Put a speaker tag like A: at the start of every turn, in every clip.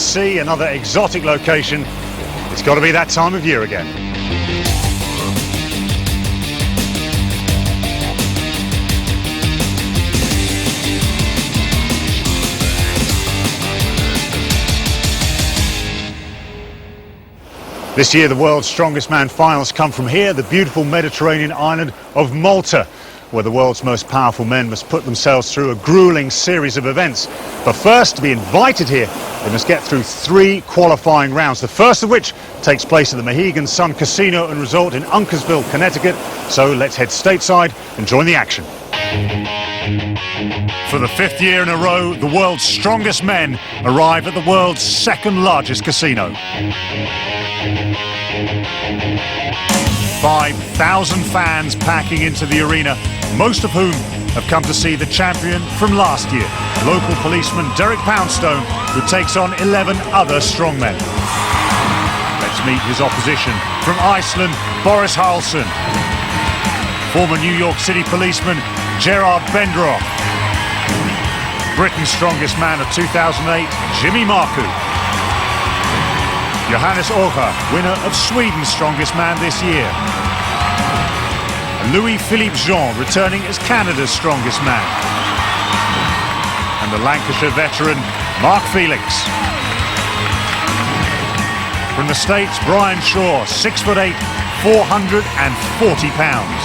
A: sea, another exotic location. It's got to be that time of year again. This year, the world's strongest man finals come from here, the beautiful Mediterranean island of Malta, where the world's most powerful men must put themselves through a grueling series of events. But first, to be invited here, they must get through 3 qualifying rounds, the first of which takes place at the Mohegan Sun Casino and Resort in Uncasville, Connecticut. So let's head stateside and join the action. For the 5th year in a row, the world's strongest men arrive at the world's 2nd largest casino. 5,000 fans packing into the arena, most of whom have come to see the champion from last year, local policeman Derek Poundstone, who takes on 11 other strongmen. Let's meet his opposition. From Iceland, Boris Halsson. Former New York City policeman Gerard Bendroff. Britain's strongest man of 2008, Jimmy Marku. Johannes Oja, winner of Sweden's strongest man this year. And Louis-Philippe Jean, returning as Canada's strongest man. And the Lancashire veteran, Mark Felix. From the States, Brian Shaw, 6'8", 440 pounds.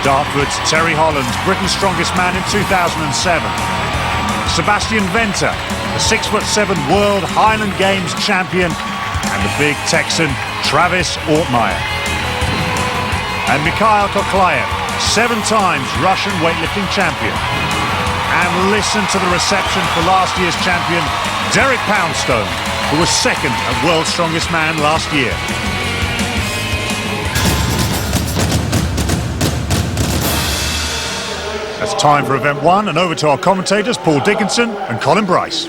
A: Dartford's Terry Hollands, Britain's strongest man in 2007. Sebastian Venter, the 6'7" World Highland Games champion, and the big Texan Travis Ortmeyer. And Mikhail Koklaev, 7 times Russian weightlifting champion. And listen to the reception for last year's champion, Derek Poundstone, who was 2nd at World's Strongest Man last year. It's time for event 1, and over to our commentators, Paul Dickinson and Colin Bryce.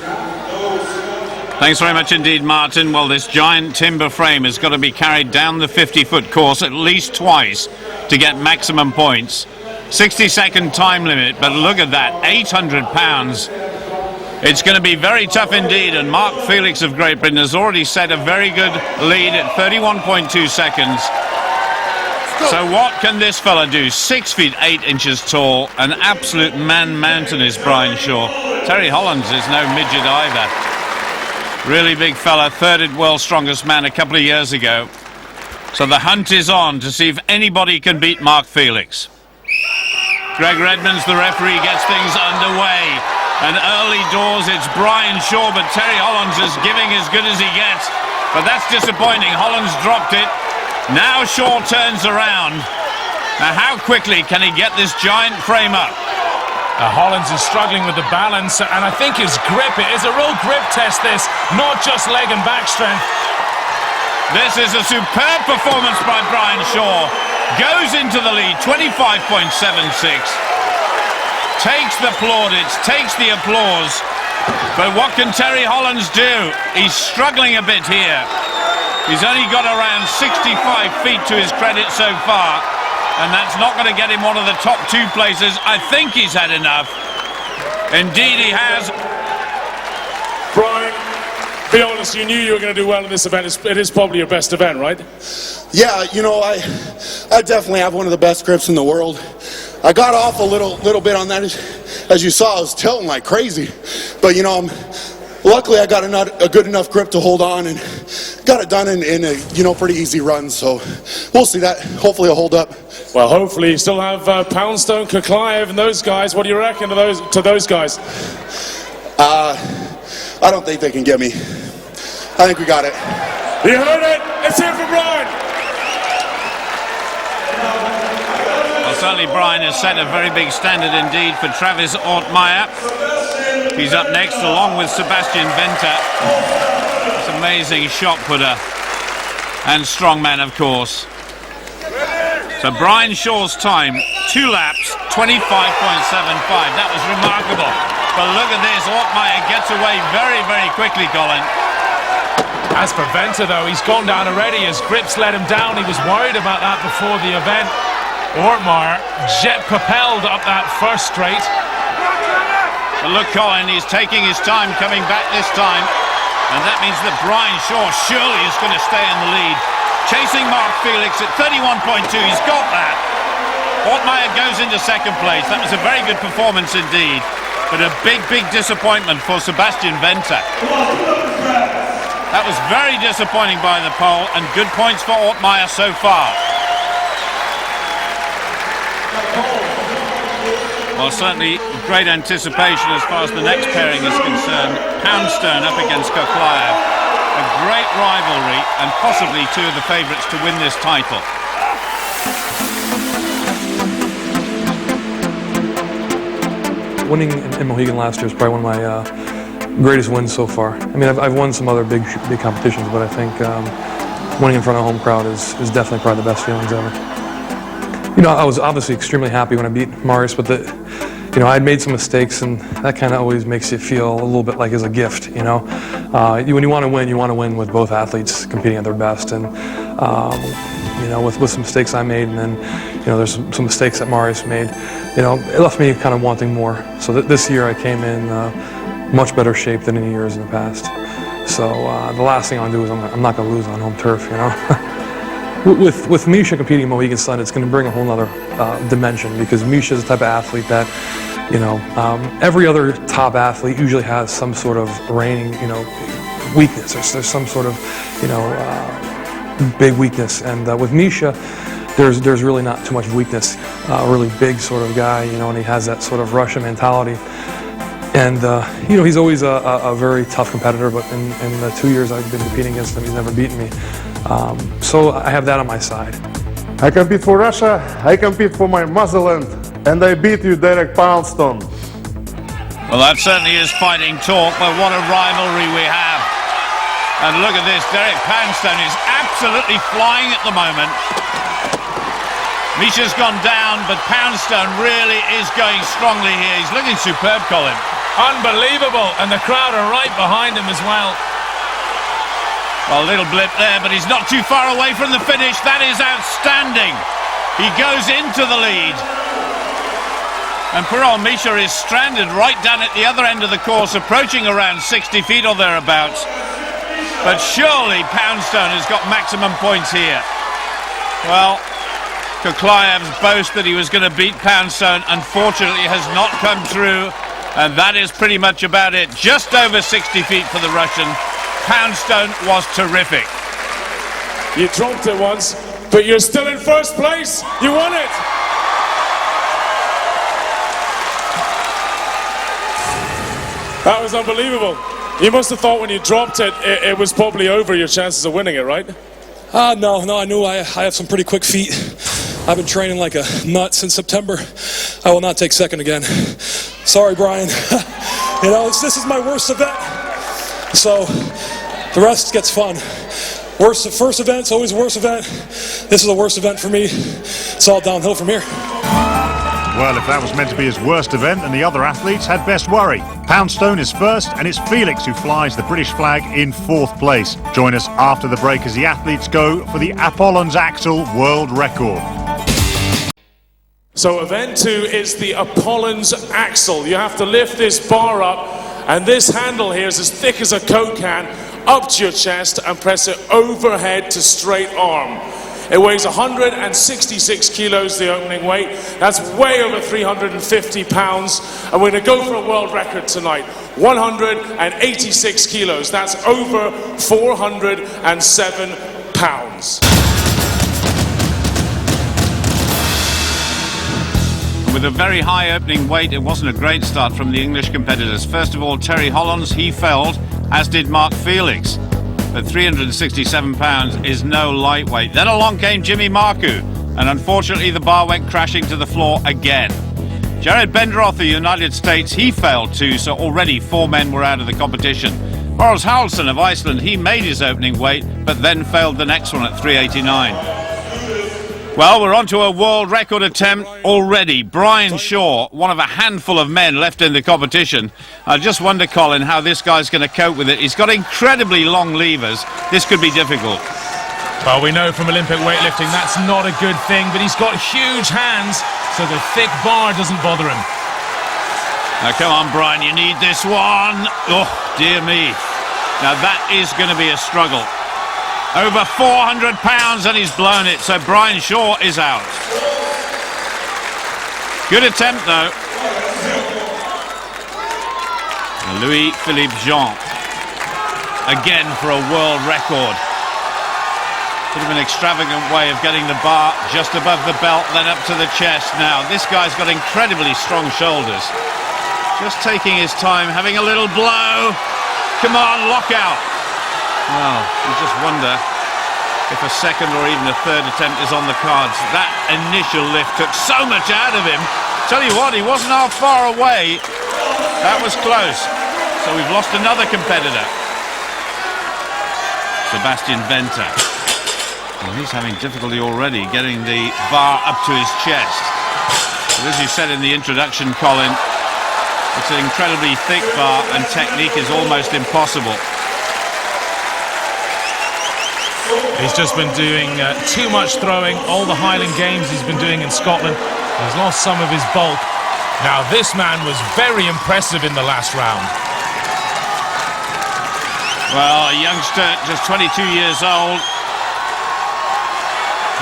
B: Thanks very much indeed, Martin. Well, this giant timber frame has got to be carried down the 50-foot course at least twice to get maximum points. 60-second time limit, but look at that, 800 pounds. It's going to be very tough indeed, and Mark Felix of Great Britain has already set a very good lead at 31.2 seconds. So what can this fella do? 6 feet 8 inches tall, an absolute man-mountain is Brian Shaw. Terry Hollands is no midget either. Really big fella, 3rd at World's Strongest Man a couple of years ago. So the hunt is on to see if anybody can beat Mark Felix. Greg Redmond's the referee, gets things underway. And early doors, it's Brian Shaw, but Terry Hollands is giving as good as he gets. But that's disappointing. Hollands dropped it. Now Shaw turns around. Now how quickly can he get this giant frame up?
C: Hollands is struggling with the balance, and I think his grip, it is a real grip test this, not just leg and back strength.
B: This is a superb performance by Brian Shaw. Goes into the lead, 25.76. Takes the plaudits, takes the applause. But what can Terry Hollands do? He's struggling a bit here. He's only got around 65 feet to his credit so far, and that's not going to get him one of the top 2 places. I think he's had enough. Indeed he has.
C: Brian, be honest, you knew you were going to do well in this event. It is probably your best event, right?
D: Yeah, you know, I definitely have one of the best grips in the world. I got off a little bit on that. As you saw, I was tilting like crazy. But, you know, luckily I got a good enough grip to hold on and got it done in a, you know, pretty easy run. So we'll see that. Hopefully it'll hold up.
C: Well, hopefully you still have Poundstone, Koklaev and those guys. What do you reckon to those guys?
D: I don't think they can get me. I think we got it.
C: You heard it. Let's hear it for Brian.
B: Well, certainly Brian has set a very big standard indeed for Travis Ortmeyer. He's up next along with Sebastian Venter. This amazing shot putter and strongman, of course. So Brian Shaw's time, 2 laps, 25.75. That was remarkable. But look at this, Ortmeyer gets away very, very quickly, Colin.
C: As for Venter, though, he's gone down already. His grips let him down. He was worried about that before the event. Ortmeyer jet propelled up that first straight.
B: But look, Colin, he's taking his time coming back this time. And that means that Brian Shaw surely is going to stay in the lead. Chasing Mark Felix at 31.2. He's got that. Ortmeier goes into second place. That was a very good performance indeed. But a big, big disappointment for Sebastian Venter. That was very disappointing by the pole, and good points for Ortmeier so far. Well, certainly great anticipation as far as the next pairing is concerned. Poundstone up against Koklaev. A great rivalry, and possibly two of the favourites to win this title.
E: Winning in Mohegan last year is probably one of my greatest wins so far. I mean, I've won some other big competitions, but I think winning in front of a home crowd is definitely probably the best feelings ever. You know, I was obviously extremely happy when I beat Marius, but I'd made some mistakes, and that kind of always makes you feel a little bit like it's a gift, you know. When you want to win with both athletes competing at their best, and with some mistakes I made, and then there's some mistakes that Marius made. It left me kind of wanting more. So this year I came in much better shape than any years in the past. So the last thing I want to do is I'm not going to lose on home turf, you know. With Misha competing in Mohegan Sun, it's going to bring a whole other dimension, because Misha is the type of athlete that, every other top athlete usually has some sort of reigning, weakness. There's some sort of, big weakness, and with Misha, there's really not too much weakness. A really big sort of guy, and he has that sort of Russian mentality. And he's always a very tough competitor, but in the 2 years I've been competing against him, he's never beaten me. So I have that on my side.
F: I compete for Russia, I compete for my motherland, and I beat you, Derek Poundstone.
B: Well, that certainly is fighting talk, but what a rivalry we have. And look at this, Derek Poundstone is absolutely flying at the moment. Misha's gone down, but Poundstone really is going strongly here. He's looking superb, Colin.
C: Unbelievable, and the crowd are right behind him as well.
B: Well, a little blip there, but he's not too far away from the finish. That is outstanding. He goes into the lead. And poor old Misha is stranded right down at the other end of the course, approaching around 60 feet or thereabouts. But surely Poundstone has got maximum points here. Well, Koklaev's boast that he was going to beat Poundstone unfortunately has not come true, and that is pretty much about it. Just over 60 feet for the Russian. Poundstone was terrific.
C: You dropped it once, but you're still in first place. You won it. That was unbelievable. You must have thought when you dropped it, it was probably over, your chances of winning it, right?
E: No, I knew I have some pretty quick feet. I've been training like a nut since September. I will not take second again. Sorry, Brian. This is my worst event. So the rest gets fun. First event's always a worst event. This is the worst event for me. It's all downhill from here.
A: Well, if that was meant to be his worst event, then the other athletes had best worry. Poundstone is first, and it's Felix who flies the British flag in fourth place. Join us after the break as the athletes go for the Apollon's Axle world record.
C: So event 2 is the Apollon's Axle. You have to lift this bar up, and this handle here is as thick as a Coke can, up to your chest and press it overhead to straight arm. It weighs 166 kilos, the opening weight. That's way over 350 pounds. And we're going to go for a world record tonight. 186 kilos. That's over 407 pounds.
B: With a very high opening weight, it wasn't a great start from the English competitors. First of all, Terry Hollands, he failed, as did Mark Felix. But 367 pounds is no lightweight. Then along came Jimmy Marcoux, and unfortunately the bar went crashing to the floor again. Jared Benderoth of the United States, he failed too, so already 4 men were out of the competition. Boris Haraldsson of Iceland, he made his opening weight, but then failed the next one at 389. Well, we're on to a world record attempt already. Brian Shaw, one of a handful of men left in the competition. I just wonder, Colin, how this guy's going to cope with it. He's got incredibly long levers. This could be difficult.
C: Well, we know from Olympic weightlifting that's not a good thing, but he's got huge hands, so the thick bar doesn't bother him.
B: Now come on, Brian, you need this one. Oh, dear me. Now that is going to be a struggle. Over 400 pounds and he's blown it, so Brian Shaw is out. Good attempt though. Louis-Philippe Jean. Again for a world record. Bit of an extravagant way of getting the bar just above the belt, then up to the chest. Now, this guy's got incredibly strong shoulders. Just taking his time, having a little blow. Come on, lockout. Well, you just wonder if a second or even a third attempt is on the cards. That initial lift took so much out of him. Tell you what, he wasn't half far away. That was close. So we've lost another competitor. Sebastian Venter. Well, he's having difficulty already getting the bar up to his chest. But as you said in the introduction, Colin, it's an incredibly thick bar and technique is almost impossible.
G: He's just been doing too much throwing. All the Highland Games he's been doing in Scotland. He's lost some of his bulk. Now this man was very impressive in the last round.
B: Well, a youngster, just 22 years old.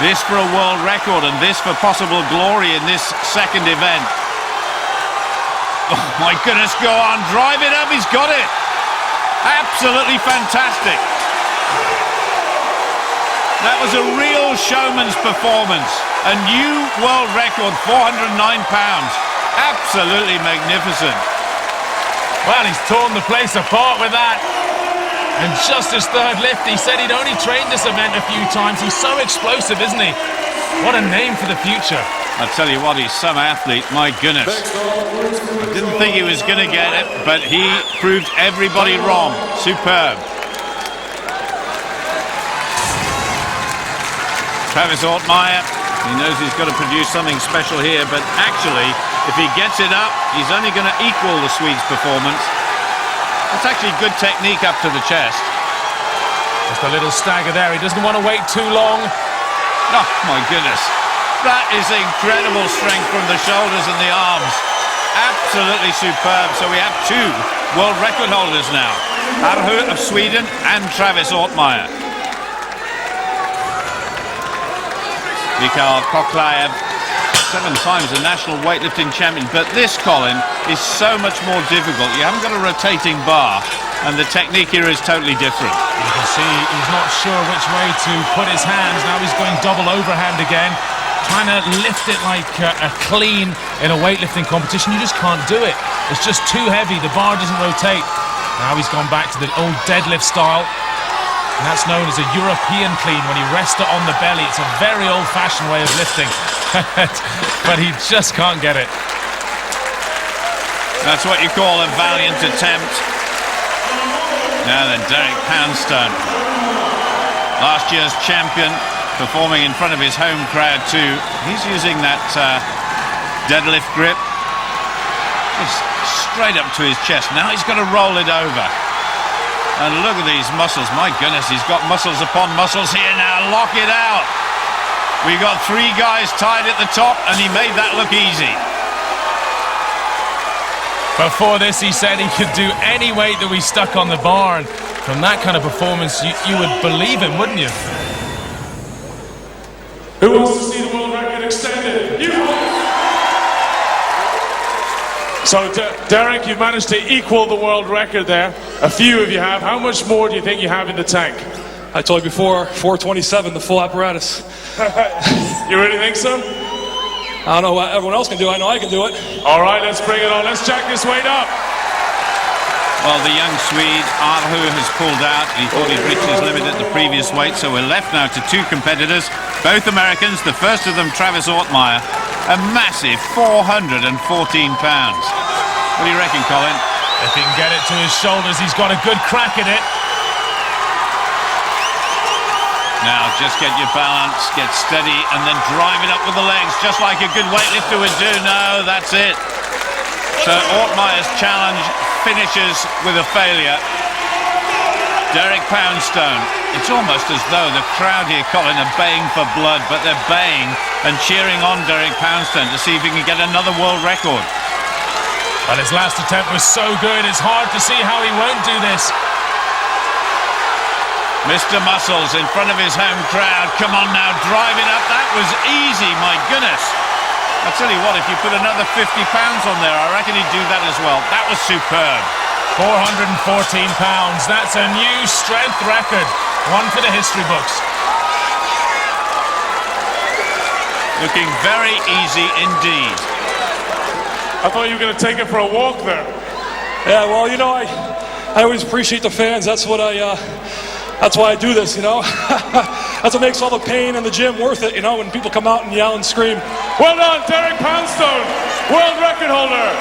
B: This for a world record and this for possible glory in this second event. Oh my goodness, go on, drive it up, he's got it. Absolutely fantastic. That was a real showman's performance. A new world record, 409 pounds. Absolutely magnificent.
G: Well, he's torn the place apart with that. And just his third lift, he said he'd only trained this event a few times. He's so explosive, isn't he? What a name for the future.
B: I'll tell you what, he's some athlete, my goodness. I didn't think he was going to get it, but he proved everybody wrong. Superb. Travis Ortmeyer, he knows he's got to produce something special here, but actually, if he gets it up, he's only going to equal the Swede's performance. It's actually good technique up to the chest.
G: Just a little stagger there. He doesn't want to wait too long.
B: Oh, my goodness. That is incredible strength from the shoulders and the arms. Absolutely superb. So we have two world record holders now. Arhu of Sweden and Travis Ortmeyer. Mikael Koklaev, 7 times a national weightlifting champion, but this, Colin, is so much more difficult. You haven't got a rotating bar, and the technique here is totally different.
G: You can see he's not sure which way to put his hands. Now he's going double overhand again, trying to lift it like a clean in a weightlifting competition. You just can't do it. It's just too heavy. The bar doesn't rotate. Now he's gone back to the old deadlift style. And that's known as a European clean, when you rest it on the belly. It's a very old-fashioned way of lifting. But he just can't get it.
B: That's what you call a valiant attempt. Now then, Derek Poundstone. Last year's champion, performing in front of his home crowd too. He's using that deadlift grip. Just straight up to his chest. Now he's got to roll it over. And look at these muscles. My goodness, he's got muscles upon muscles here now. Lock it out. We got 3 guys tied at the top, and he made that look easy.
G: Before this, he said he could do any weight that we stuck on the bar. And from that kind of performance, you would believe him, wouldn't you?
C: Who wants to see the world record extended? So, Derek, you've managed to equal the world record there. A few of you have. How much more do you think you have in the tank?
E: I told you before, 427, the full apparatus.
C: You really think so?
E: I don't know what everyone else can do. I know I can do it.
C: All right, let's bring it on. Let's jack this weight up.
B: Well, the young Swede, Arhu, has pulled out. He thought he'd reached his limit at the previous weight, so we're left now to 2 competitors, both Americans. The first of them, Travis Ortmeyer, a massive 414 pounds. What do you reckon, Colin?
G: If he can get it to his shoulders, he's got a good crack at it.
B: Now, just get your balance, get steady, and then drive it up with the legs, just like a good weightlifter would do. No, that's it. So Ortmeyer's challenge finishes with a failure. Derek Poundstone. It's almost as though the crowd here, Colin, are baying for blood, but they're baying and cheering on Derek Poundstone to see if he can get another world record.
G: Well, his last attempt was so good, it's hard to see how he won't do this.
B: Mr. Muscles in front of his home crowd. Come on now, driving up. That was easy, my goodness. I'll tell you what, if you put another 50 pounds on there, I reckon he'd do that as well. That was superb.
G: 414 pounds. That's a new strength record. One for the history books.
B: Looking very easy indeed.
C: I thought you were going to take it for a walk there.
E: Yeah, well, you know, I always appreciate the fans. That's why I do this, you know. That's what makes all the pain in the gym worth it, you know, when people come out and yell and scream.
C: Well done, Derek Poundstone, world record holder.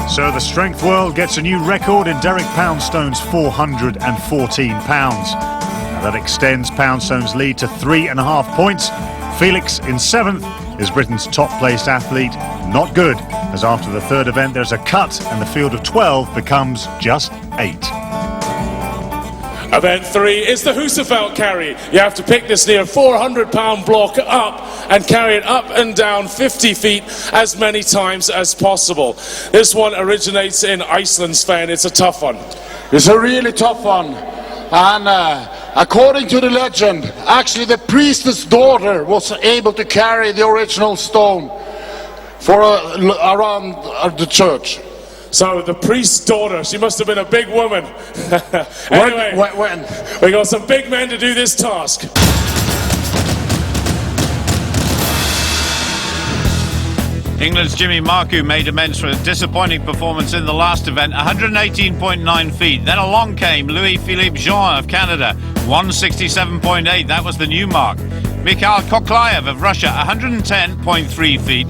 A: So the strength world gets a new record in Derek Poundstone's 414 pounds. Now that extends Poundstone's lead to 3.5 points. Felix in 7th is Britain's top-placed athlete. Not good, as after the third event there's a cut and the field of 12 becomes just 8.
C: Event 3 is the Husafeld carry. You have to pick this near 400-pound block up and carry it up and down 50 feet as many times as possible. This one originates in Iceland, Sven. It's a tough one.
H: It's a really tough one. And according to the legend, actually the priestess daughter was able to carry the original stone for around the church.
C: So the priest's daughter, she must have been a big woman. Anyway, we got some big men to do this task.
B: England's Jimmy Marcoux made amends for a disappointing performance in the last event, 118.9 feet. Then along came Louis-Philippe Jean of Canada, 167.8. That was the new mark. Mikhail Koklayev of Russia, 110.3 feet.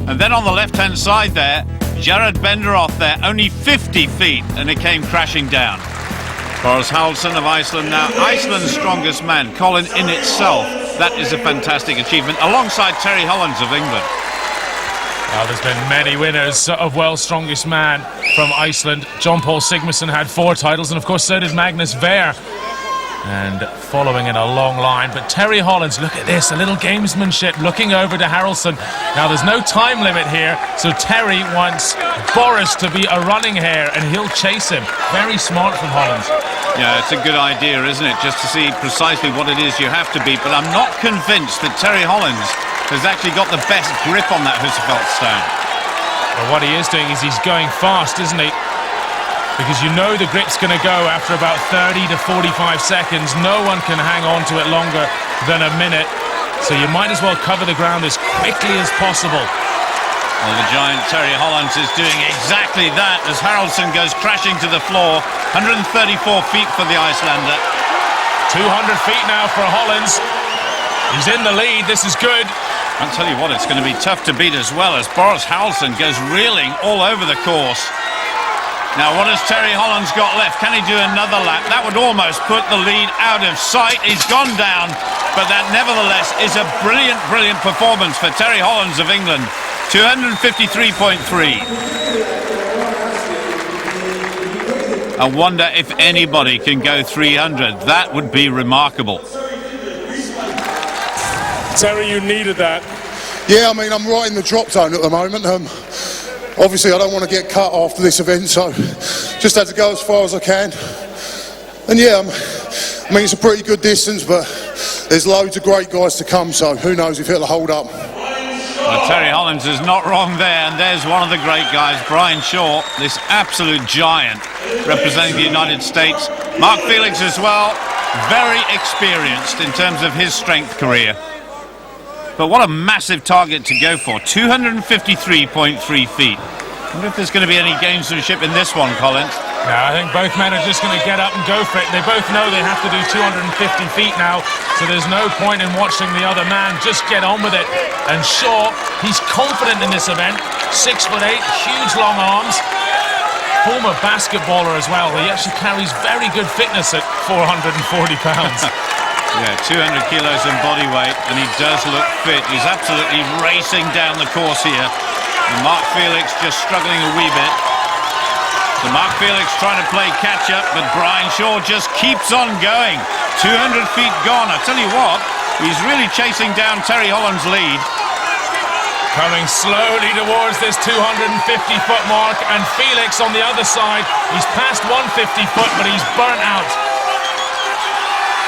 B: And then on the left-hand side there, Jared Benderoth there, only 50 feet, and it came crashing down. Boris Halson of Iceland now, Iceland's strongest man. Colin, in itself, that is a fantastic achievement, alongside Terry Hollands of England.
G: Well, there's been many winners of World's Strongest Man from Iceland. John Paul Sigmarsson had 4 titles, and of course so did Magnus Ver. And following in a long line, but Terry Hollands, look at this, a little gamesmanship, looking over to Haraldsson. Now there's no time limit here, so Terry wants Boris to be a running hare, and he'll chase him. Very smart from Hollands.
B: Yeah, it's a good idea, isn't it, just to see precisely what it is you have to beat, but I'm not convinced that Terry Hollands has actually got the best grip on that Husafeld stone.
G: Well, what he is doing is he's going fast, isn't he? Because you know the grip's going to go after about 30 to 45 seconds. No one can hang on to it longer than a minute. So you might as well cover the ground as quickly as possible.
B: Well, the giant Terry Hollands is doing exactly that as Haraldsson goes crashing to the floor. 134 feet for the Icelander.
G: 200 feet now for Hollands. He's in the lead. This is good.
B: I'll tell you what, it's going to be tough to beat as well as Boris Halson goes reeling all over the course. Now, what has Terry Hollands got left? Can he do another lap? That would almost put the lead out of sight. He's gone down, but that nevertheless is a brilliant, brilliant performance for Terry Hollands of England. 253.3. I wonder if anybody can go 300. That would be remarkable.
C: Terry, you needed that.
D: Yeah, I mean, I'm right in the drop zone at the moment. Obviously, I don't want to get cut after this event, so just had to go as far as I can. And yeah, I mean, it's a pretty good distance, but there's loads of great guys to come, so who knows if it'll hold up.
B: Well, Terry Hollands is not wrong there, and there's one of the great guys, Brian Shaw, this absolute giant representing the United States. Mark Felix as well, very experienced in terms of his strength career. But what a massive target to go for, 253.3 feet. I wonder if there's going to be any gamesmanship in this one, Colin.
G: No, I think both men are just going to get up and go for it. They both know they have to do 250 feet now, so there's no point in watching the other man. Just get on with it. And Shaw, he's confident in this event. 6'8", huge long arms. Former basketballer as well. He actually carries very good fitness at 440 pounds.
B: Yeah, 200 kilos in body weight, and he does look fit. He's absolutely racing down the course here. And Mark Felix just struggling a wee bit. So Mark Felix trying to play catch-up, but Brian Shaw just keeps on going. 200 feet gone. I tell you what, he's really chasing down Terry Holland's lead.
G: Coming slowly towards this 250-foot mark, and Felix on the other side. He's past 150-foot, but he's burnt out.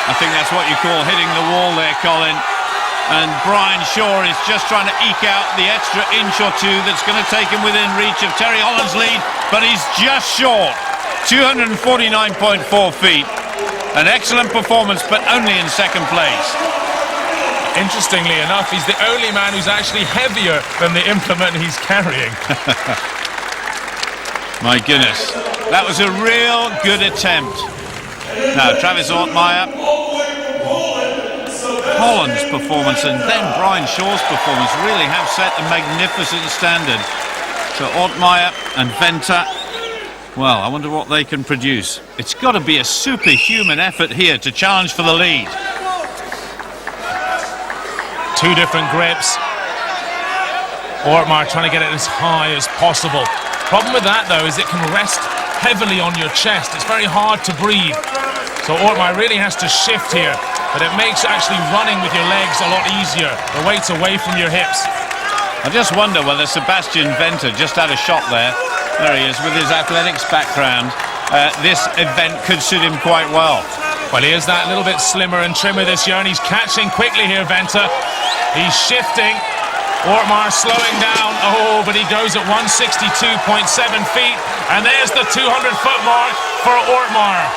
B: I think that's what you call hitting the wall there, Colin. And Brian Shaw is just trying to eke out the extra inch or two that's going to take him within reach of Terry Holland's lead, but he's just short. 249.4 feet. An excellent performance, but only in second place.
G: Interestingly enough, he's the only man who's actually heavier than the implement he's carrying.
B: My goodness, that was a real good attempt. Now, Travis Ortmeyer, Holland's performance and then Brian Shaw's performance really have set a magnificent standard. So Ortmeyer and Venter, well, I wonder what they can produce. It's got to be a superhuman effort here to challenge for the lead.
G: Two different grips. Ortmeyer trying to get it as high as possible. Problem with that, though, is it can rest heavily on your chest. It's very hard to breathe. So Ortmeyer really has to shift here, but it makes actually running with your legs a lot easier. The weight's away from your hips.
B: I just wonder whether Sebastian Venter just had a shot there. There he is with his athletics background. This event could suit him quite well.
G: Well, he is that little bit slimmer and trimmer this year, and he's catching quickly here, Venter. He's shifting. Ortmeyer slowing down. Oh, but he goes at 162.7 feet. And there's the 200-foot mark for Ortmeyer.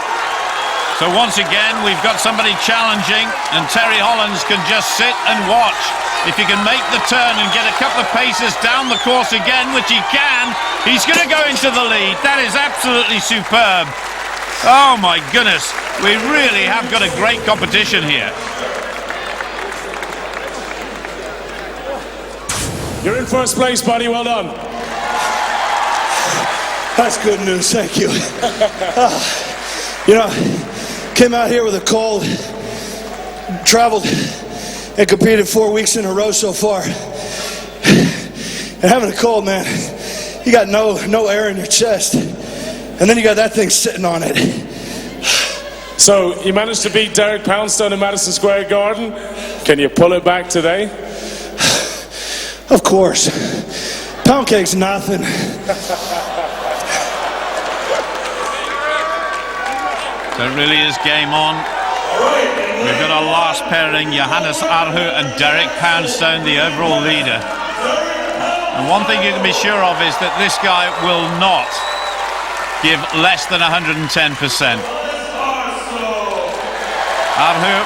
B: So once again, we've got somebody challenging, and Terry Hollands can just sit and watch. If he can make the turn and get a couple of paces down the course again, which he can, he's going to go into the lead. That is absolutely superb. Oh, my goodness. We really have got a great competition here.
C: You're in first place, buddy. Well done.
I: That's good news. Thank you. You know, came out here with a cold, traveled and competed 4 weeks in a row so far. And having a cold, man, you got no air in your chest. And then you got that thing sitting on it.
C: So, you managed to beat Derek Poundstone in Madison Square Garden. Can you pull it back today?
I: Of course. Pound cake's nothing.
B: So it really is game on. We've got our last pairing, Johannes Arhu and Derek Poundstone, the overall leader. And one thing you can be sure of is that this guy will not give less than 110%. Arhu,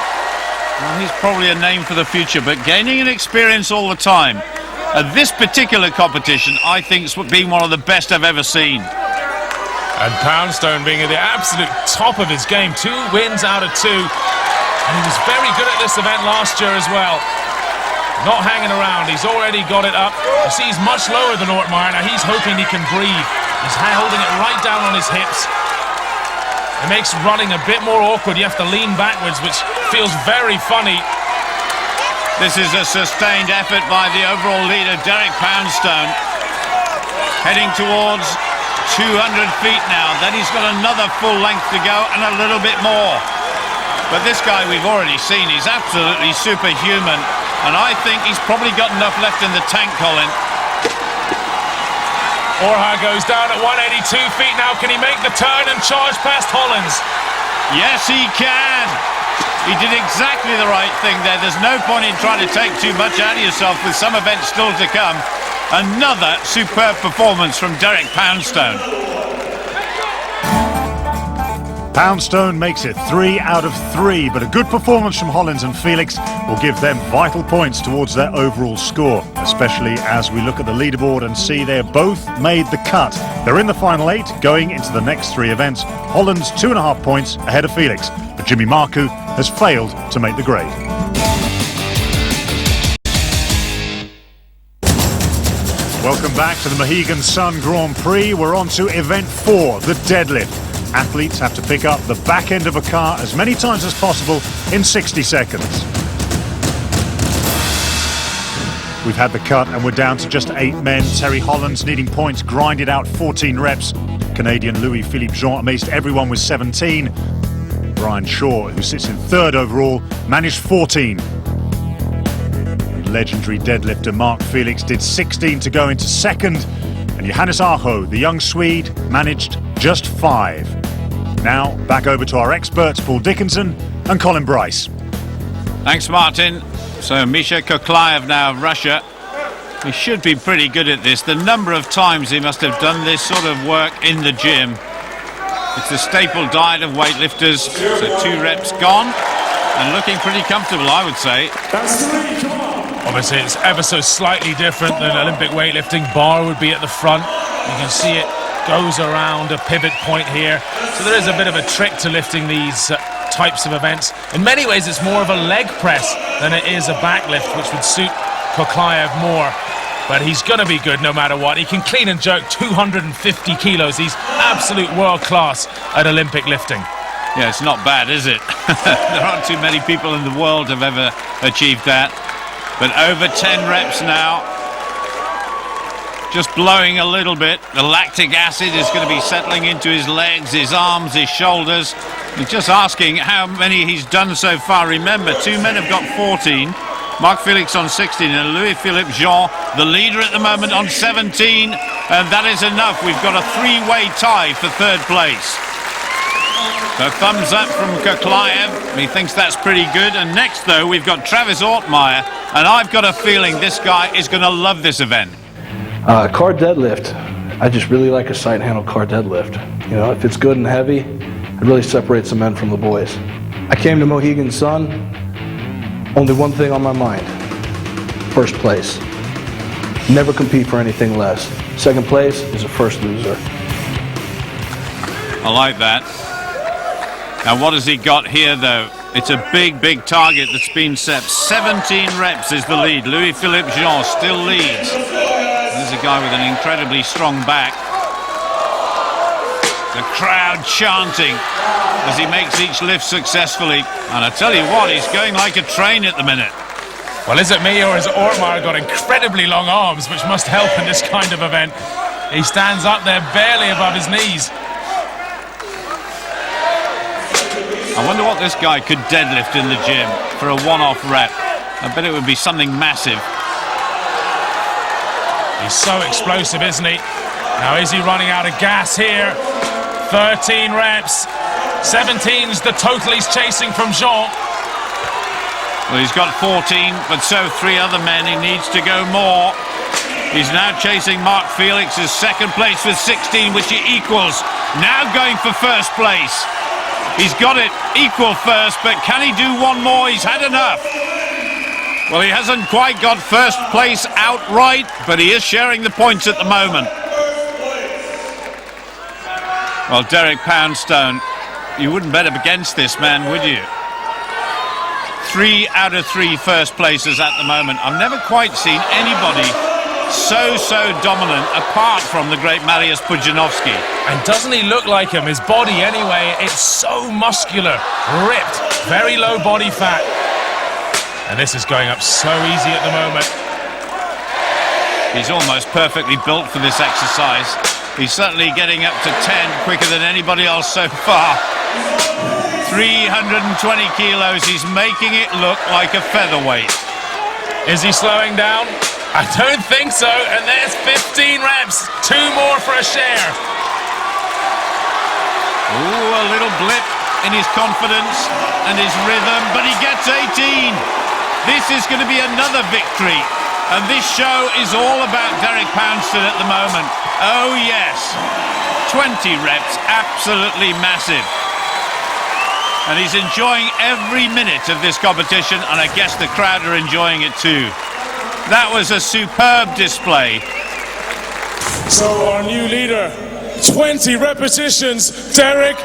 B: well, he's probably a name for the future, but gaining an experience all the time. This particular competition, I think, has been one of the best I've ever seen.
G: And Poundstone being at the absolute top of his game. 2 wins out of 2. And he was very good at this event last year as well. Not hanging around. He's already got it up. You see, he's much lower than Ortmeyer. Now he's hoping he can breathe. He's holding it right down on his hips. It makes running a bit more awkward. You have to lean backwards, which feels very funny.
B: This is a sustained effort by the overall leader, Derek Poundstone. Heading towards 200 feet now. Then he's got another full length to go and a little bit more. But this guy we've already seen, he's absolutely superhuman. And I think he's probably got enough left in the tank, Colin.
G: Orha goes down at 182 feet now. Can he make the turn and charge past Hollands?
B: Yes, he can. He did exactly the right thing there. There's no point in trying to take too much out of yourself with some events still to come. Another superb performance from Derek Poundstone.
A: Poundstone makes it 3 out of 3, but a good performance from Hollands and Felix will give them vital points towards their overall score, especially as we look at the leaderboard and see they're both made the cut. They're in the final 8 going into the next 3 events. Hollands 2.5 points ahead of Felix, but Jimmy Marcoux has failed to make the grade. Welcome back to the Mohegan Sun Grand Prix. We're on to event 4, the deadlift. Athletes have to pick up the back end of a car as many times as possible in 60 seconds. We've had the cut and we're down to just 8 men. Terry Hollands needing points, grinded out 14 reps. Canadian Louis-Philippe Jean amazed everyone with 17. Brian Shaw, who sits in 3rd overall, managed 14. legendary deadlifter Mark Felix did 16 to go into second, and Johannes Aho, the young Swede, managed just 5. Now, back over to our experts Paul Dickinson and Colin Bryce.
B: Thanks, Martin. So Misha Koklaev now of Russia. He should be pretty good at this. The number of times he must have done this sort of work in the gym. It's the staple diet of weightlifters. So 2 reps gone and looking pretty comfortable, I would say.
C: That's 3, come on.
G: Obviously, it's ever so slightly different than Olympic weightlifting. Bar would be at the front. You can see it goes around a pivot point here. So there is a bit of a trick to lifting these types of events. In many ways, it's more of a leg press than it is a back lift, which would suit Koklaev more. But he's going to be good no matter what. He can clean and jerk 250 kilos. He's absolute world class at Olympic lifting.
B: Yeah, it's not bad, is it? There aren't too many people in the world have ever achieved that. But over 10 reps now. Just blowing a little bit. The lactic acid is going to be settling into his legs, his arms, his shoulders. He's just asking how many he's done so far. Remember, 2 men have got 14. Mark Felix on 16 and Louis-Philippe Jean, the leader at the moment, on 17. And that is enough. We've got a 3-way tie for 3rd place. So thumbs up from Koklaev. He thinks that's pretty good. And next, though, we've got Travis Ortmeyer. And I've got a feeling this guy is going to love this event.
J: Car deadlift. I just really like a side handle car deadlift. You know, if it's good and heavy, it really separates the men from the boys. I came to Mohegan Sun, only one thing on my mind: 1st place. Never compete for anything less. 2nd place is a first loser.
B: I like that. Now, what has he got here, though? It's a big, big target that's been set. 17 reps is the lead. Louis-Philippe Jean still leads. There's a guy with an incredibly strong back. The crowd chanting as he makes each lift successfully. And I tell you what, he's going like a train at the minute.
G: Well, is it me or has Ortmeyer got incredibly long arms, which must help in this kind of event? He stands up there barely above his knees.
B: I wonder what this guy could deadlift in the gym for a one-off rep. I bet it would be something massive.
G: He's so explosive, isn't he? Now, is he running out of gas here? 13 reps. 17's the total he's chasing from Jean.
B: Well, he's got 14, but so 3 other men. He needs to go more. He's now chasing Mark Felix's 2nd place with 16, which he equals. Now going for 1st place. He's got it, equal 1st, but can he do one more? He's had enough. Well, he hasn't quite got 1st place outright, but he is sharing the points at the moment. Well, Derek Poundstone, you wouldn't bet against this man, would you? 3 out of 3 1st places at the moment. I've never quite seen anybody so dominant apart from the great Mariusz Pudzianowski.
G: And doesn't he look like him? His body anyway, it's so muscular, ripped, very low body fat. And this is going up so easy at the moment.
B: He's almost perfectly built for this exercise. He's certainly getting up to 10 quicker than anybody else so far. 320 kilos, he's making it look like a featherweight.
G: Is he slowing down? I don't think so, and there's 15 reps, 2 more for a share.
B: Ooh, a little blip in his confidence and his rhythm, but he gets 18. This is going to be another victory, and this show is all about Derek Poundstone at the moment. Oh yes, 20 reps, absolutely massive. And he's enjoying every minute of this competition, and I guess the crowd are enjoying it too. That was a superb display.
C: So our new leader, 20 repetitions. Derek,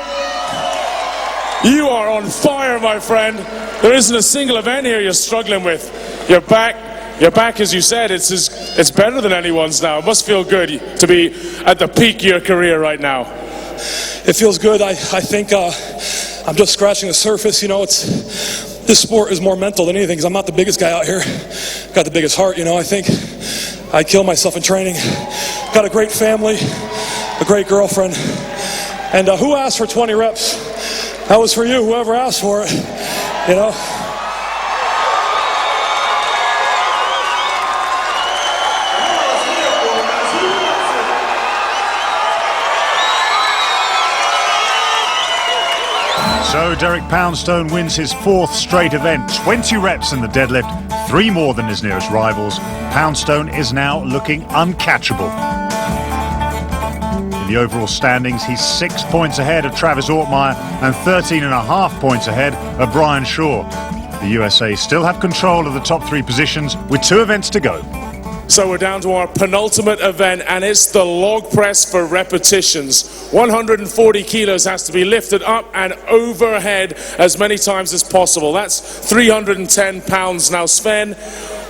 C: you are on fire, my friend. There isn't a single event here you're struggling with. Your back, as you said, it's better than anyone's now. It must feel good to be at the peak of your career right now.
I: It feels good. I think I'm just scratching the surface. You know, this sport is more mental than anything, because I'm not the biggest guy out here. Got the biggest heart, you know. I think I kill myself in training. Got a great family, a great girlfriend. And who asked for 20 reps? That was for you, whoever asked for it, you know.
A: So Derek Poundstone wins his 4th straight event, 20 reps in the deadlift, 3 more than his nearest rivals. Poundstone is now looking uncatchable. In the overall standings, he's 6 points ahead of Travis Ortmeyer and 13.5 points ahead of Brian Shaw. The USA still have control of the top 3 positions with 2 events to go.
C: So we're down to our penultimate event, and it's the log press for repetitions. 140 kilos has to be lifted up and overhead as many times as possible. That's 310 pounds. Now, Sven,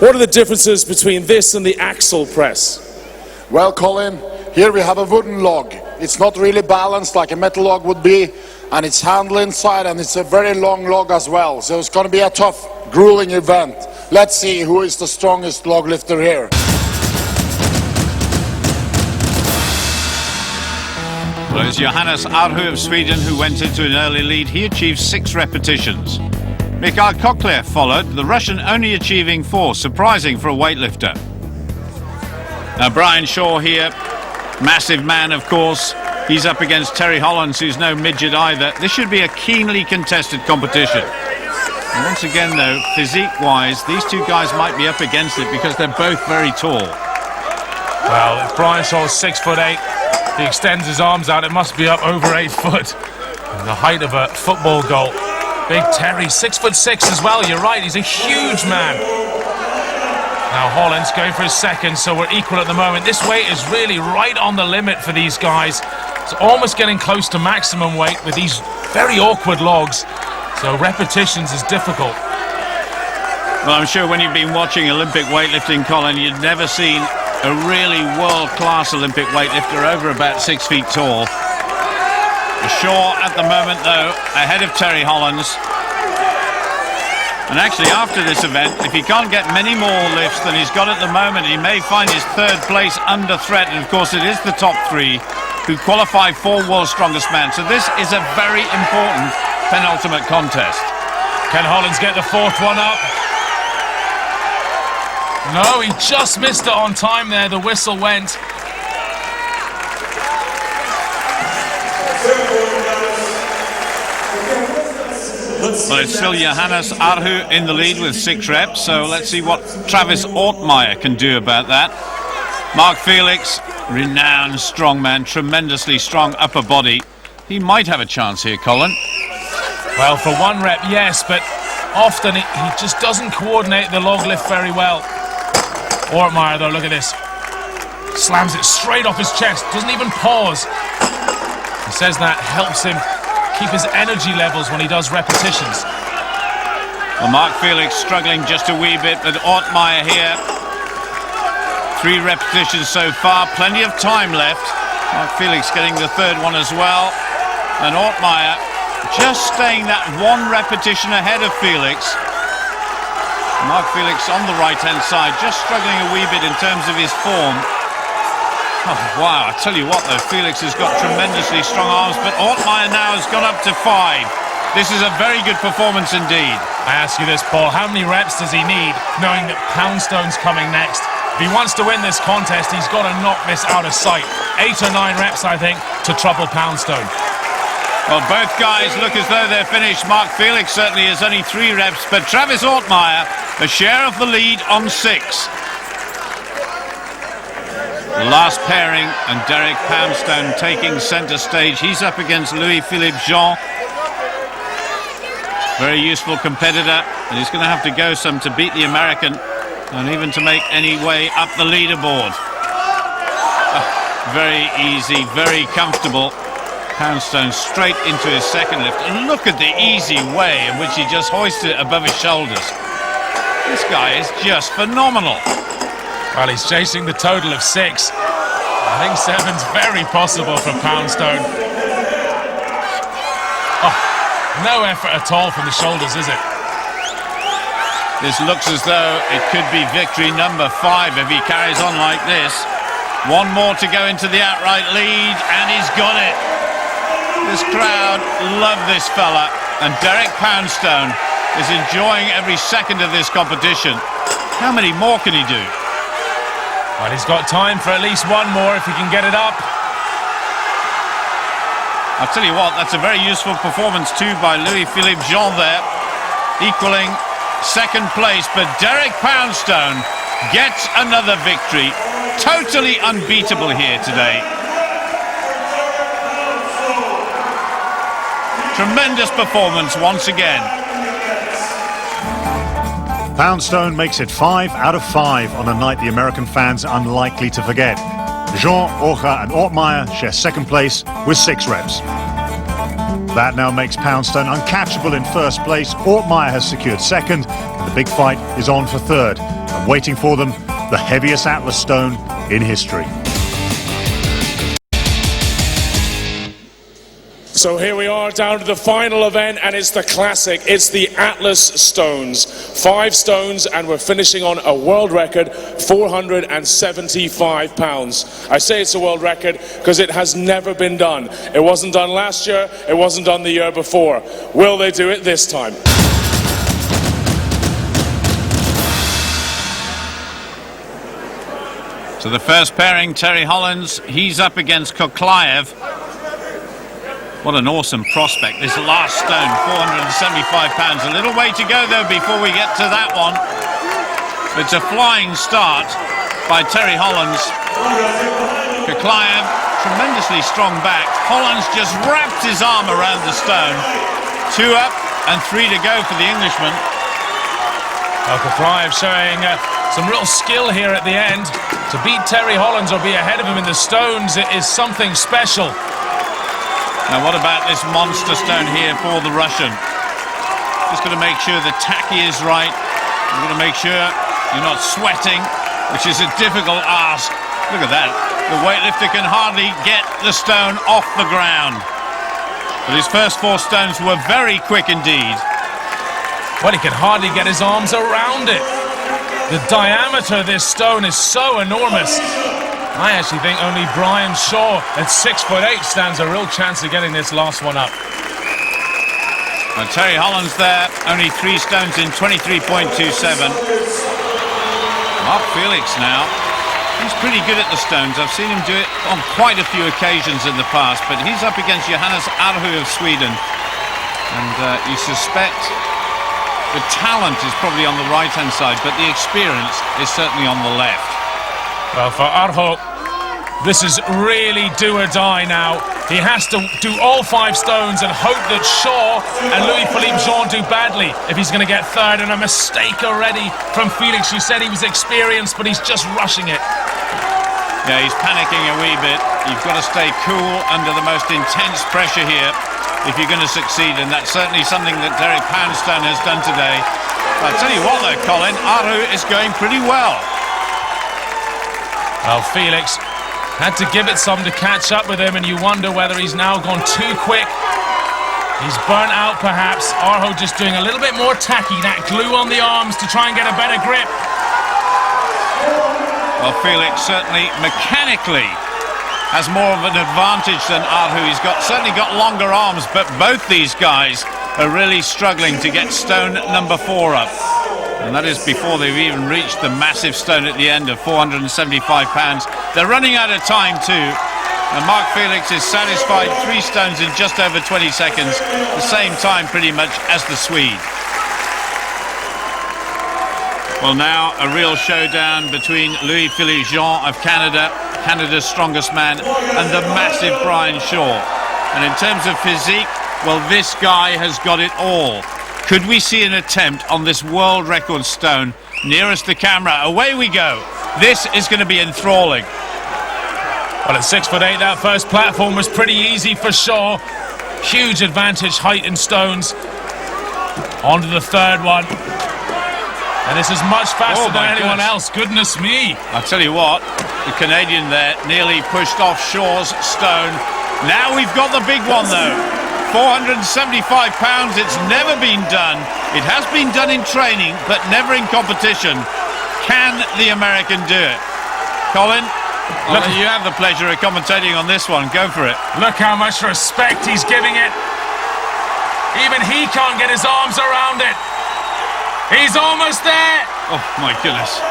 C: what are the differences between this and the axle press?
H: Well, Colin, here we have a wooden log. It's not really balanced like a metal log would be, and it's handle inside, and it's a very long log as well. So it's going to be a tough, grueling event. Let's see who is the strongest log lifter here.
B: Well, it's Johannes Arhu of Sweden who went into an early lead. He achieved 6 repetitions. Mikhail Koklev followed, the Russian only achieving 4, surprising for a weightlifter. Now Brian Shaw here, massive man of course. He's up against Terry Hollands, who's no midget either. This should be a keenly contested competition. And once again though, physique-wise, these 2 guys might be up against it because they're both very tall.
G: Well, if Brian Shaw's 6'8", he extends his arms out, it must be up over 8 foot. And the height of a football goal. Big Terry, 6'6" as well, you're right, he's a huge man. Now Holland's going for his 2nd, so we're equal at the moment. This weight is really right on the limit for these guys. It's almost getting close to maximum weight with these very awkward logs. So repetitions is difficult.
B: Well, I'm sure when you've been watching Olympic weightlifting, Colin, you've never seen a really world-class Olympic weightlifter over about 6 feet tall. Shaw at the moment, though, ahead of Terry Hollands. And actually, after this event, if he can't get many more lifts than he's got at the moment, he may find his 3rd place under threat. And of course, it is the top 3 who qualify for World's Strongest Man. So this is a very important penultimate contest.
G: Can Hollands get the 4th one up? No, he just missed it on time there. The whistle went.
B: Well, it's still Johannes Arhu in the lead with 6 reps, so let's see what Travis Ortmeyer can do about that. Mark Felix, renowned strongman, tremendously strong upper body. He might have a chance here, Colin.
G: Well, for 1 rep, yes, but often he just doesn't coordinate the log lift very well. Ortmeyer, though, look at this. Slams it straight off his chest, doesn't even pause. He says that helps him keep his energy levels when he does repetitions.
B: Well, Mark Felix struggling just a wee bit, but Ortmeyer here. 3 repetitions so far, plenty of time left. Mark Felix getting the 3rd one as well. And Ortmeyer just staying that 1 repetition ahead of Felix. Mark Felix on the right-hand side, just struggling a wee bit in terms of his form. Oh, wow, I tell you what though, Felix has got tremendously strong arms, but Ortmeyer now has gone up to 5. This is a very good performance indeed.
G: I ask you this, Paul, how many reps does he need, knowing that Poundstone's coming next? If he wants to win this contest, he's got to knock this out of sight. 8 or 9 reps, I think, to trouble Poundstone.
B: Well, both guys look as though they're finished. Mark Felix certainly has only 3 reps, but Travis Ortmeyer, a share of the lead on 6. Last pairing, and Derek Poundstone taking centre stage. He's up against Louis-Philippe Jean. Very useful competitor, and he's going to have to go some to beat the American, and even to make any way up the leaderboard. Very easy, very comfortable. Poundstone straight into his 2nd lift, and look at the easy way in which he just hoisted it above his shoulders. This guy is just phenomenal.
G: Well, he's chasing the total of 6. I think 7's very possible for Poundstone. Oh, no effort at all from the shoulders, is it?
B: This looks as though it could be victory number 5 if he carries on like this. 1 more to go into the outright lead, and he's got it. This crowd love this fella, and Derek Poundstone is enjoying every second of this competition. How many more can he do?
G: Well, he's got time for at least 1 more if he can get it up.
B: I'll tell you what, that's a very useful performance too by Louis-Philippe Jean there, equaling second place, but Derek Poundstone gets another victory. Totally unbeatable here today. Tremendous performance once again.
A: Poundstone makes it 5 out of 5 on a night the American fans are unlikely to forget. Jean, Orja and Ortmeyer share second place with 6 reps. That now makes Poundstone uncatchable in first place. Ortmeyer has secured second. The big fight is on for third. And waiting for them, the heaviest Atlas stone in history.
C: So here we are down to the final event, and it's the classic. It's the Atlas Stones. 5 stones, and we're finishing on a world record, 475 pounds. I say it's a world record because it has never been done. It wasn't done last year, it wasn't done the year before. Will they do it this time?
B: So the first pairing, Terry Hollands, he's up against Koklaev. What an awesome prospect, this last stone, 475 pounds. A little way to go, though, before we get to that one. It's a flying start by Terry Hollands. Koklaev, tremendously strong back. Hollands just wrapped his arm around the stone. 2 up and 3 to go for the Englishman.
G: Well, Koklaev showing some real skill here at the end. To beat Terry Hollands or be ahead of him in the stones, it is something special.
B: Now what about this monster stone here for the Russian? Just got to make sure the tacky is right. You've got to make sure you're not sweating, which is a difficult ask. Look at that. The weightlifter can hardly get the stone off the ground. But his first 4 stones were very quick indeed.
G: Well, he can hardly get his arms around it. The diameter of this stone is so enormous. I actually think only Brian Shaw at 6'8" stands a real chance of getting this last one up.
B: Well, Terry Hollands there, only 3 stones in 23.27. Mark Felix now, he's pretty good at the stones. I've seen him do it on quite a few occasions in the past, but he's up against Johannes Arhu of Sweden. And you suspect the talent is probably on the right-hand side, but the experience is certainly on the left.
G: Well, for Arho, this is really do or die now. He has to do all 5 stones and hope that Shaw and Louis-Philippe Jean do badly if he's going to get third. And a mistake already from Felix, who said he was experienced, but he's just rushing it.
B: Yeah, he's panicking a wee bit. You've got to stay cool under the most intense pressure here if you're going to succeed, and that's certainly something that Derek Poundstone has done today. I'll tell you what though, Colin, Arhu is going pretty well.
G: Well, Felix had to give it some to catch up with him, and you wonder whether he's now gone too quick. He's burnt out, perhaps. Arho just doing a little bit more tacky, that glue on the arms to try and get a better grip.
B: Well, Felix certainly mechanically has more of an advantage than Arhu. He's certainly got longer arms, but both these guys are really struggling to get stone number 4 up. And that is before they've even reached the massive stone at the end of 475 pounds. They're running out of time too. And Mark Felix is satisfied, 3 stones in just over 20 seconds, the same time pretty much as the Swede. Well, now a real showdown between Louis-Philippe Jean of Canada, Canada's strongest man, and the massive Brian Shaw. And in terms of physique, well, this guy has got it all. Could we see an attempt on this world record stone nearest the camera? Away we go. This is going to be enthralling.
G: Well, at 6'8", that first platform was pretty easy for Shaw. Huge advantage, height and stones. On to the third one. And this is much faster than anyone else. Goodness me.
B: I'll tell you what, the Canadian there nearly pushed off Shaw's stone. Now we've got the big one though. 475 pounds, it's never been done. It has been done in training, but never in competition. Can the American do it? Colin, you have the pleasure of commentating on this one. Go for it.
G: Look how much respect he's giving it. Even he can't get his arms around it. He's almost there.
B: Oh, my goodness.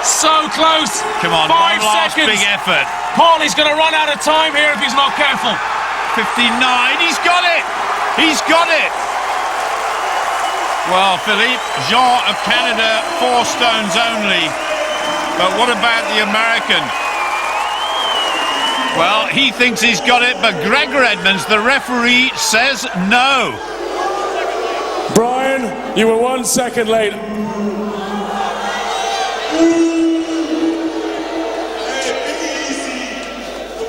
G: So close.
B: Come on,
G: 5
B: one last
G: seconds.
B: big effort.
G: Paul, he's going to run out of time here if he's not careful.
B: 59. He's got it! He's got it! Well, Philippe, Jean of Canada, 4 stones only. But what about the American? Well, he thinks he's got it, but Gregor Edmonds, the referee, says no.
C: Brian, you were 1 second late.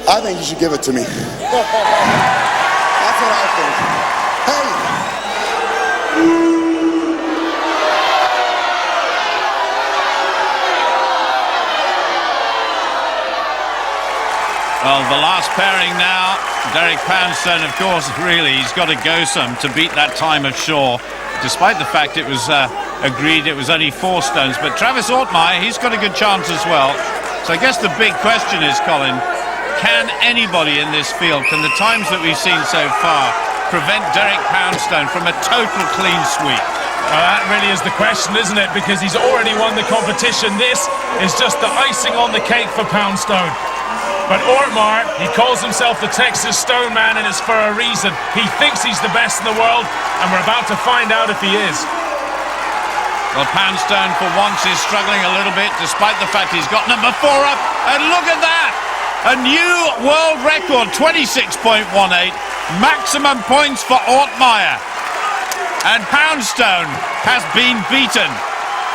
D: I think you should give it to me. That's what I think. Hey!
B: Well, the last pairing now, Derek Poundstone, of course, really, he's got to go some to beat that time of Shaw, despite the fact it was agreed it was only 4 stones. But Travis Ortmeyer, he's got a good chance as well. So I guess the big question is, Colin, can anybody in this field, can the times that we've seen so far, prevent Derek Poundstone from a total clean sweep?
G: Well, that really is the question, isn't it? Because he's already won the competition. This is just the icing on the cake for Poundstone. But Ortmeyer, he calls himself the Texas Stone Man, and it's for a reason. He thinks he's the best in the world, and we're about to find out if he is.
B: Well, Poundstone for once is struggling a little bit, despite the fact he's got number 4 up. And look at that! A new world record, 26.18. Maximum points for Ortmeyer. And Poundstone has been beaten.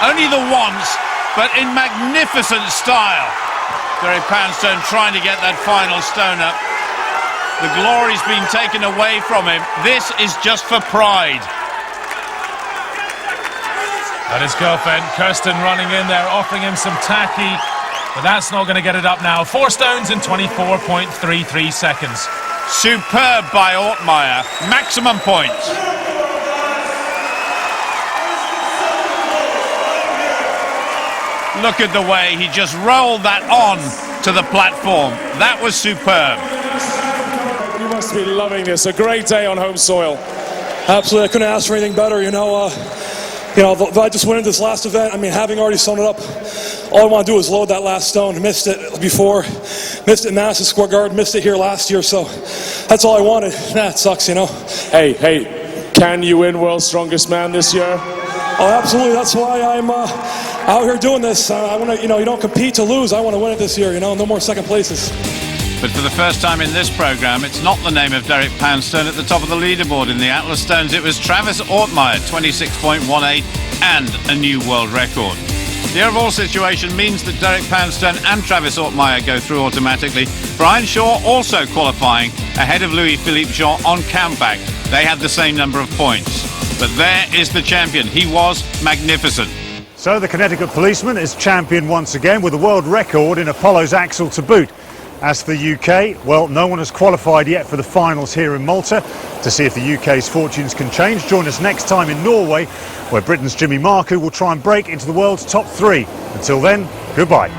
B: Only the once, but in magnificent style. Derek Poundstone trying to get that final stone up. The glory's been taken away from him. This is just for pride.
G: And his girlfriend, Kirsten, running in there, offering him some tacky. But that's not going to get it up now. 4 stones in 24.33 seconds.
B: Superb by Ortmeyer. Maximum points. Look at the way he just rolled that on to the platform. That was superb.
C: You must be loving this. A great day on home soil.
I: Absolutely, I couldn't ask for anything better. You know, if I just went into this last event, I mean, having already sewn it up, all I want to do is load that last stone. Missed it before, missed it in Madison Square Garden, missed it here last year, so that's all I wanted. It sucks, you know.
C: Hey, can you win World's Strongest Man this year?
I: Oh, absolutely. That's why I'm out here doing this. I want to, you don't compete to lose. I want to win it this year, no more second places.
B: But for the first time in this programme, it's not the name of Derek Poundstone at the top of the leaderboard. In the Atlas Stones, it was Travis Ortmeyer, 26.18, and a new world record. The overall situation means that Derek Poundstone and Travis Ortmeyer go through automatically. Brian Shaw also qualifying ahead of Louis-Philippe Jean on countback. They had the same number of points. But there is the champion. He was magnificent.
A: So the Connecticut policeman is champion once again with a world record in Apollo's axle to boot. As for the UK, well, no one has qualified yet for the finals here in Malta. To see if the UK's fortunes can change, join us next time in Norway, where Britain's Jimmy Marku will try and break into the world's top 3. Until then, goodbye.